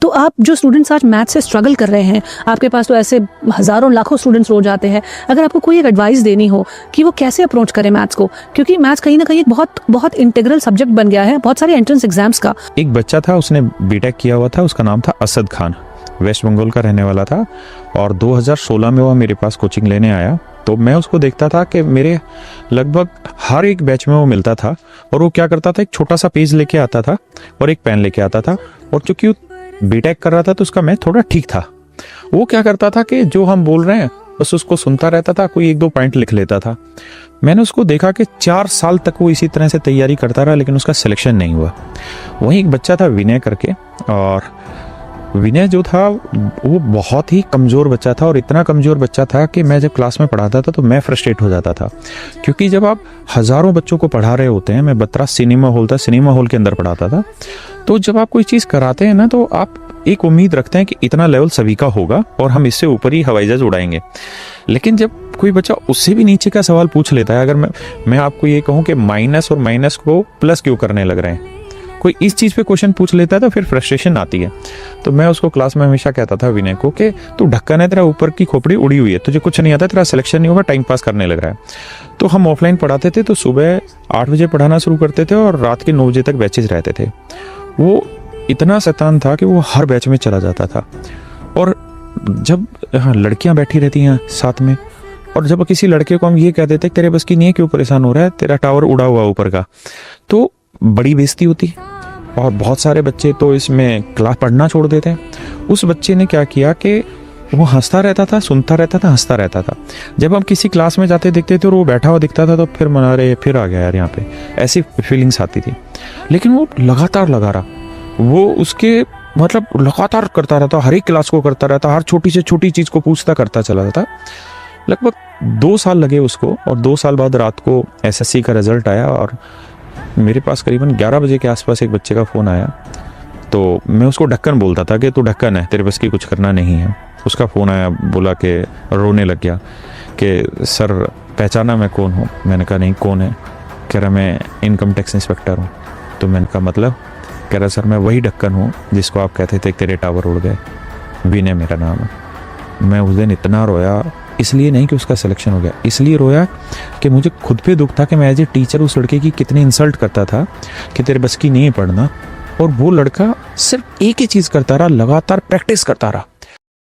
तो आप जो स्टूडेंट्स आज मैथ से स्ट्रगल कर रहे हैं, आपके पास तो ऐसे हज़ारों लाखों स्टूडेंट्स रोज आते हैं, अगर आपको कोई एक एडवाइस देनी हो कि वो कैसे अप्रोच करें मैथ्स को, क्योंकि मैथ्स कहीं ना कहीं एक बहुत बहुत इंटीग्रल सब्जेक्ट बन गया है बहुत सारे एंट्रेंस एग्जाम्स का। एक बच्चा था, उसने बीटेक किया हुआ था, उसका नाम था असद खान, वेस्ट बंगाल का रहने वाला था, और 2016 में वो मेरे पास कोचिंग लेने आया। तो मैं उसको देखता था कि मेरे लगभग हर एक बैच में वो मिलता था, और वो क्या करता था, एक छोटा सा पेज लेके आता था और एक पेन लेके आता था, और चूंकि वो बीटेक कर रहा था तो उसका मैथ थोड़ा ठीक था। वो क्या करता था कि जो हम बोल रहे हैं बस उसको सुनता रहता था, कोई एक दो पॉइंट लिख लेता था। मैंने उसको देखा कि 4 साल तक वो इसी तरह से तैयारी करता रहा, लेकिन उसका सिलेक्शन नहीं हुआ। वहीं एक बच्चा था विनय करके, और विनय जो था वो बहुत ही कमज़ोर बच्चा था, और इतना कमज़ोर बच्चा था कि मैं जब क्लास में पढ़ाता था तो मैं फ्रस्ट्रेट हो जाता था, क्योंकि जब आप हज़ारों बच्चों को पढ़ा रहे होते हैं, मैं बत्रा सिनेमा हॉल था, सिनेमा हॉल के अंदर पढ़ाता था, तो जब आप कोई चीज़ कराते हैं ना तो आप एक उम्मीद रखते हैं कि इतना लेवल सभी का होगा और हम इससे ऊपर ही हवाई जहाज उड़ाएंगे। लेकिन जब कोई बच्चा उससे भी नीचे का सवाल पूछ लेता है, अगर मैं आपको ये कहूँ कि माइनस और माइनस को प्लस क्यों करने लग रहे हैं, कोई इस चीज़ पे क्वेश्चन पूछ लेता है तो फिर फ्रस्ट्रेशन आती है। तो मैं उसको क्लास में हमेशा कहता था विनय को कि तू ढक्कन है, तेरा ऊपर की खोपड़ी उड़ी हुई है, तुझे कुछ नहीं आता, तेरा सिलेक्शन नहीं होगा, टाइम पास करने लग रहा है। तो हम ऑफलाइन पढ़ाते थे, तो सुबह 8 बजे पढ़ाना शुरू करते थे और रात के 9 बजे तक बैचेज रहते थे। वो इतना शैतान था कि वो हर बैच में चला जाता था, और जब लड़कियां बैठी रहती हैं साथ में, और जब किसी लड़के को हम ये कह देते तेरे बस की नहीं है, क्यों परेशान हो रहा है, तेरा टावर उड़ा हुआ ऊपर का, तो बड़ी बेइज्जती होती, और बहुत सारे बच्चे तो इसमें क्लास पढ़ना छोड़ देते हैं। उस बच्चे ने क्या किया कि वो हंसता रहता था, सुनता रहता था, हंसता रहता था। जब हम किसी क्लास में जाते देखते थे और वो बैठा हुआ दिखता था तो फिर मना रहे, फिर आ गया यार यहाँ पे, ऐसी फीलिंग्स आती थी। लेकिन वो लगातार लगा रहा, वो उसके मतलब लगातार करता रहता, हर एक क्लास को करता रहता, हर छोटी से छोटी चीज़ को पूछता करता चला जाता। लगभग 2 साल लगे उसको, और 2 साल बाद रात को एसएससी का रिजल्ट आया, और मेरे पास करीबन 11 बजे के आसपास एक बच्चे का फ़ोन आया। तो मैं उसको ढक्कन बोलता था कि तू ढक्कन है, तेरे बस की कुछ करना नहीं है। उसका फ़ोन आया, बोला कि रोने लग गया कि सर पहचाना मैं कौन हूँ? मैंने कहा नहीं, कौन है? कह रहा मैं इनकम टैक्स इंस्पेक्टर हूँ। तो मैंने कहा मतलब? कह रहा सर मैं वही ढक्कन हूँ जिसको आप कहते थे तेरे टावर उड़ गए, विनय मेरा नाम है। मैं उस दिन इतना रोया, इसलिए नहीं कि उसका सिलेक्शन हो गया, इसलिए रोया कि मुझे खुद पे दुख था कि मैं एज ए टीचर उस लड़के की कितनी इंसल्ट करता था कि तेरे बस की नहीं पढ़ना, और वो लड़का सिर्फ एक ही चीज़ करता रहा, लगातार प्रैक्टिस करता रहा।